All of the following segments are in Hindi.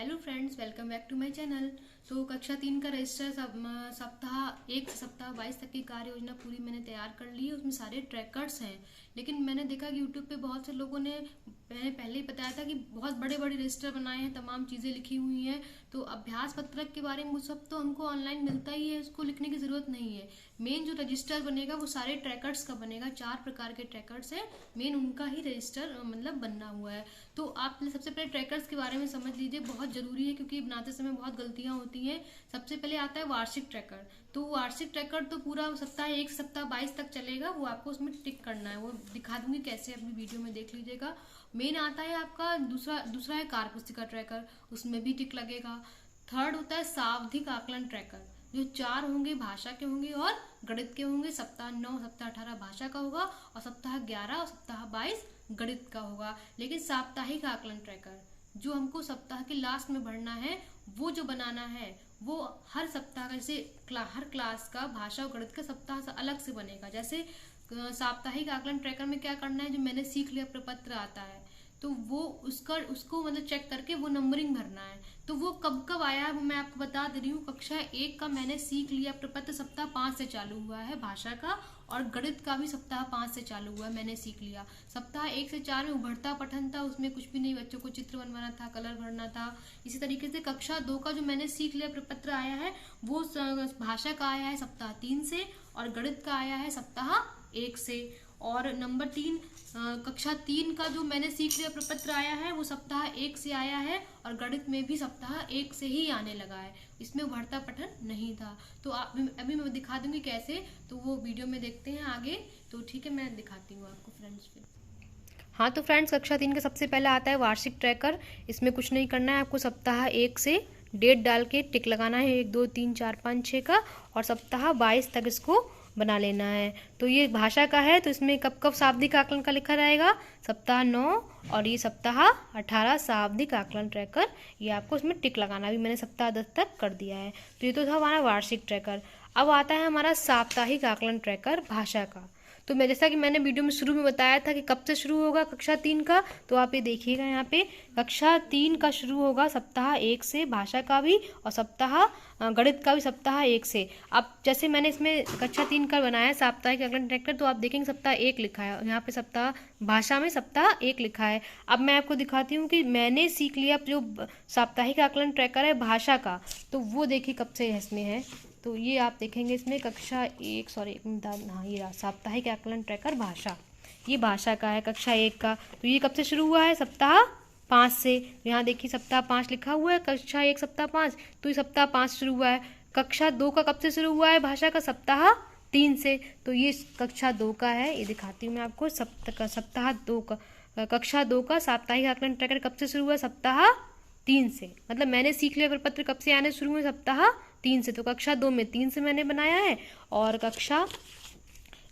Hello friends, welcome back to my channel. तो कक्षा 3 का रजिस्टर सप्ताह 1 से सप्ताह 22 तक की कार्य योजना पूरी मैंने तैयार कर ली है। उसमें सारे ट्रैकर्स हैं, लेकिन मैंने देखा कि यूट्यूब पे बहुत से लोगों ने, मैंने पहले ही बताया था कि बहुत बड़े बड़े रजिस्टर बनाए हैं, तमाम चीज़ें लिखी हुई हैं। तो अभ्यास पत्रक के बारे में वो सब तो हमको ऑनलाइन मिलता ही है, उसको लिखने की ज़रूरत नहीं है। मेन जो रजिस्टर बनेगा वो सारे ट्रैकर्स का बनेगा। 4 प्रकार के ट्रैकर्स हैं, मेन उनका ही रजिस्टर मतलब बनना हुआ है। तो आप सबसे पहले ट्रैकर्स के बारे में समझ लीजिए, बहुत ज़रूरी है क्योंकि बनाते समय बहुत गलतियां होती हैं। सबसे पहले आता है वार्षिक ट्रैकर। तो वार्षिक ट्रैकर तो पूरा सप्ताह 1 सप्ताह 22 तक चलेगा, वो आपको उसमें टिक करना है, वो दिखा दूंगी कैसे, अपनी वीडियो में देख लीजिएगा। मेन आता है आपका दूसरा है कार्य पुस्तिका ट्रैकर, उसमें भी टिक लगेगा। थर्ड होता है सावधिक आकलन ट्रैकर, जो 4 होंगे भाषा के होंगे और गणित के होंगे। सप्ताह 9 सप्ताह 18 भाषा का होगा और सप्ताह 11 और सप्ताह 22 गणित का होगा। लेकिन साप्ताहिक आकलन ट्रैकर जो हमको सप्ताह के लास्ट में भरना है, वो जो बनाना है वो हर सप्ताह का, जैसे हर क्लास का भाषा और गणित का सप्ताह से अलग से बनेगा। जैसे साप्ताहिक आकलन ट्रैकर में क्या करना है, जो मैंने सीख लिया प्रपत्र आता है तो वो उसको मतलब चेक करके वो नंबरिंग भरना है। तो वो कब कब आया है वो मैं आपको बता दे रही हूँ। कक्षा 1 का मैंने सीख लिया प्रपत्र सप्ताह 5 से चालू हुआ है भाषा का, और गणित का भी सप्ताह 5 से चालू हुआ है, मैंने सीख लिया। सप्ताह 1 से 4 में उभरता पठन था, उसमें कुछ भी नहीं, बच्चों को चित्र बनवाना था, कलर भरना था। इसी तरीके से कक्षा 2 का जो मैंने सीख लिया प्रपत्र आया है वो भाषा का आया है सप्ताह 3 से, और गणित का आया है सप्ताह 1 से। और नंबर 3 कक्षा 3 का जो मैंने सीख लिया प्रपत्र आया है वो सप्ताह 1 से आया है, और गणित में भी सप्ताह 1 से ही आने लगा है, इसमें उभरता पठन नहीं था। तो अभी मैं दिखा दूंगी कैसे, तो वो वीडियो में देखते हैं आगे। तो ठीक है, मैं दिखाती हूँ आपको फ्रेंड्स फिर। हाँ तो फ्रेंड्स, कक्षा 3 का सबसे पहला आता है वार्षिक ट्रैकर। इसमें कुछ नहीं करना है, आपको सप्ताह 1 से डेट डाल के टिक लगाना है, 1 2 3 4 5 6 का, और सप्ताह 22 तक इसको बना लेना है। तो ये भाषा का है, तो इसमें कब कब शाब्दिक आकलन का लिखा रहेगा, सप्ताह 9 और ये सप्ताह 18 शाब्दिक आकलन ट्रैकर, ये आपको इसमें टिक लगाना। अभी मैंने सप्ताह 10 तक कर दिया है। तो ये तो था हमारा वार्षिक ट्रैकर। अब आता है हमारा साप्ताहिक आकलन ट्रैकर भाषा का। तो मैं, जैसा कि मैंने वीडियो में शुरू में बताया था कि कब से शुरू होगा कक्षा 3 का, तो आप ये देखिएगा यहाँ पे कक्षा 3 का शुरू होगा सप्ताह 1 से भाषा का भी, और सप्ताह गणित का भी सप्ताह 1 से। अब जैसे मैंने इसमें कक्षा 3 का बनाया साप्ताहिक आकलन ट्रैकर, तो आप देखेंगे सप्ताह 1 लिखा है, यहाँ पे सप्ताह भाषा में सप्ताह 1 लिखा है। अब मैं आपको दिखाती हूँ कि मैंने सीख लिया जो साप्ताहिक आकलन ट्रैकर है भाषा का, तो वो देखिए कब से इसमें है। तो ये आप देखेंगे इसमें कक्षा 1 हाँ ये साप्ताहिक आकलन ट्रैकर भाषा, ये भाषा का है कक्षा 1 का। तो ये कब से शुरू हुआ है, सप्ताह 5 से। यहाँ देखिए सप्ताह 5 लिखा हुआ है, कक्षा 1 सप्ताह 5, तो ये सप्ताह 5 शुरू हुआ है। कक्षा 2 का कब से शुरू हुआ है भाषा का, सप्ताह 3 से। तो ये कक्षा 2 का है, ये दिखाती हूँ मैं आपको। सप्ताह 2 का, कक्षा 2 का साप्ताहिक आकलन ट्रैकर कब से शुरू हुआ है, सप्ताह 3 से। मतलब मैंने सीख लिया प्रपत्र कब से आने शुरू हुए, सप्ताह 3 से। तो कक्षा 2 में 3 से मैंने बनाया है, और कक्षा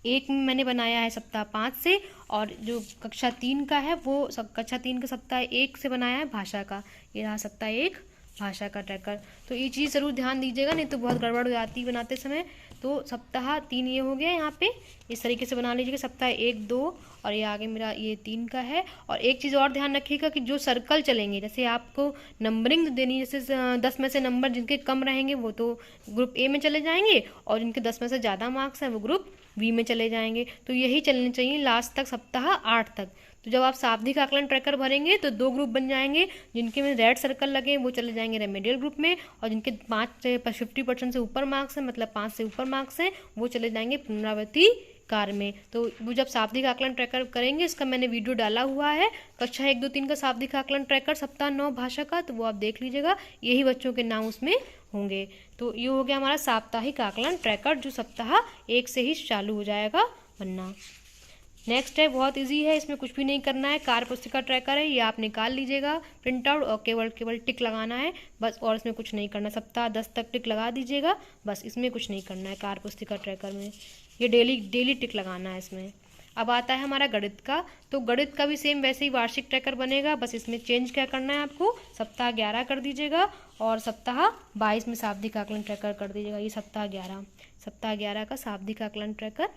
1 में मैंने बनाया है सप्ताह 5 से, और जो कक्षा 3 का है वो कक्षा 3 का सप्ताह 1 से बनाया है भाषा का। ये रहा सप्ताह 1 भाषा का ट्रैकर। तो ये चीज़ ज़रूर ध्यान दीजिएगा, नहीं तो बहुत गड़बड़ हो जाती है बनाते समय। तो सप्ताह 3 ये हो गया, यहाँ पे इस तरीके से बना लीजिएगा, सप्ताह 1 2, और ये आगे मेरा ये 3 का है। और एक चीज़ और ध्यान रखिएगा कि जो सर्कल चलेंगे, जैसे आपको नंबरिंग देनी, जैसे 10 में से नंबर जिनके कम रहेंगे वो तो ग्रुप ए में चले जाएंगे, और जिनके 10 में से ज़्यादा मार्क्स हैं वो ग्रुप बी में चले जाएंगे। तो यही चलने चाहिए लास्ट तक, सप्ताह 8 तक। तो जब आप शाब्दिक आकलन ट्रैकर भरेंगे तो 2 ग्रुप बन जाएंगे, जिनके में रेड सर्कल लगे वो चले जाएंगे रेमेडियल ग्रुप में, और जिनके 50% से ऊपर मार्क्स हैं, मतलब 5 से ऊपर मार्क्स हैं, वो चले जाएंगे पुनरावृत्ति कार्य में। तो वो जब शाब्दिक आकलन ट्रैकर करेंगे, इसका मैंने वीडियो डाला हुआ है, कक्षा 1 2 3 का शाब्दिक आकलन ट्रैकर सप्ताह 9 भाषा का, तो वो आप देख लीजिएगा, यही बच्चों के नाम उसमें होंगे। तो ये हो गया हमारा साप्ताहिक आकलन ट्रैकर, जो सप्ताह 1 से ही चालू हो जाएगा बनना। नेक्स्ट है, बहुत इजी है, इसमें कुछ भी नहीं करना है, कार्य पुस्तिका ट्रैकर है, ये आप निकाल लीजिएगा प्रिंट आउट, और केवल टिक लगाना है बस, और इसमें कुछ नहीं करना। सप्ताह 10 तक टिक लगा दीजिएगा बस, इसमें कुछ नहीं करना है कार्य पुस्तिका ट्रैकर में, ये डेली टिक लगाना है इसमें। अब आता है हमारा गणित का। तो गणित का भी सेम वैसे ही वार्षिक ट्रैकर बनेगा, बस इसमें चेंज क्या करना है आपको, सप्ताह 11 कर दीजिएगा, और सप्ताह 22 में शाब्दिक आकलन ट्रैकर कर दीजिएगा। ये सप्ताह 11 का शाब्दिक आकलन ट्रैकर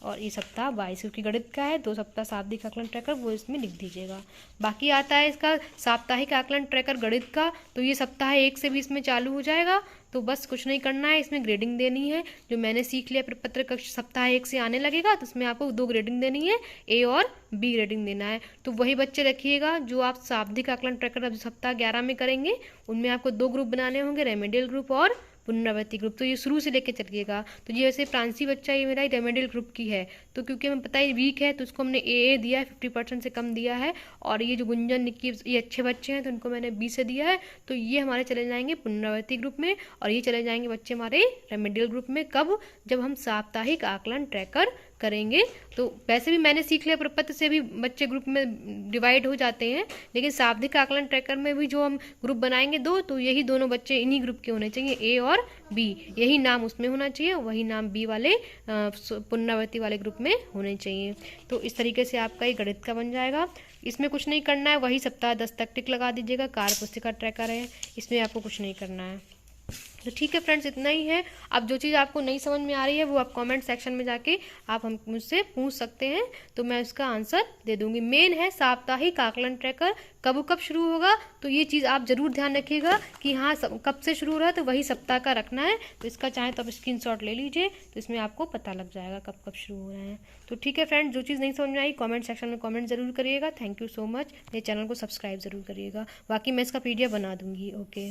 और ये सप्ताह 22 क्योंकि गणित का है, 2 सप्ताह साप्ताहिक आकलन ट्रैकर वो इसमें लिख दीजिएगा। बाकी आता है इसका साप्ताहिक आकलन ट्रैकर गणित का, तो ये सप्ताह 1 से भी इसमें चालू हो जाएगा। तो बस कुछ नहीं करना है, इसमें ग्रेडिंग देनी है। जो मैंने सीख लिया प्रपत्र कक्ष सप्ताह 1 से आने लगेगा तो उसमें आपको 2 ग्रेडिंग देनी है, ए और बी ग्रेडिंग देना है। तो वही बच्चे रखिएगा जो आप शाब्दिक आकलन ट्रैकर अब सप्ताह 11 में करेंगे, उनमें आपको 2 ग्रुप बनाने होंगे, रेमेडियल ग्रुप और पुनरावृत्ति ग्रुप। तो ये शुरू से लेके चलिएगा। तो ये वैसे प्रांसी बच्चा ये मेरा रेमेडियल ग्रुप की है, तो क्योंकि हमें पता है वीक है तो उसको हमने ए दिया है, 50% से कम दिया है। और ये जो गुंजन निक्की ये अच्छे बच्चे हैं तो उनको मैंने बी से दिया है। तो ये हमारे चले जाएंगे पुनरावृत्ति ग्रुप में, और ये चले जाएंगे बच्चे हमारे रेमेडियल ग्रुप में। कब? जब हम साप्ताहिक आकलन ट्रैकर करेंगे। तो वैसे भी मैंने सीख लिया प्रपत्र से भी बच्चे ग्रुप में डिवाइड हो जाते हैं, लेकिन शाब्दिक आकलन ट्रैकर में भी जो हम ग्रुप बनाएंगे 2, तो यही दोनों बच्चे इन्हीं ग्रुप के होने चाहिए, ए और बी। यही नाम उसमें होना चाहिए, वही नाम बी वाले पुनरावृत्ति वाले ग्रुप में होने चाहिए। तो इस तरीके से आपका ये गणित का बन जाएगा। इसमें कुछ नहीं करना है, वही सप्ताह 10 तक टिक लगा दीजिएगा। कार्य पुस्तिका ट्रैकर है, इसमें आपको कुछ नहीं करना है। तो ठीक है फ्रेंड्स, इतना ही है। अब जो चीज़ आपको नहीं समझ में आ रही है वो आप कमेंट सेक्शन में जाके आप हम मुझसे पूछ सकते हैं, तो मैं उसका आंसर दे दूंगी। मेन है साप्ताहिक आकलन ट्रैकर कब शुरू होगा, तो ये चीज़ आप जरूर ध्यान रखिएगा कि हाँ कब से शुरू हो रहा है, तो वही सप्ताह का रखना है। तो इसका चाहे तो आप स्क्रीनशॉट ले लीजिए, तो इसमें आपको पता लग जाएगा कब कब शुरू हो रहे हैं। तो ठीक है फ्रेंड्स, जो चीज़ नहीं समझ में आई कमेंट सेक्शन में कमेंट जरूर करिएगा। Thank you so much. मेरे चैनल को सब्सक्राइब जरूर करिएगा। बाकी मैं इसका PDF बना दूंगी। ओके।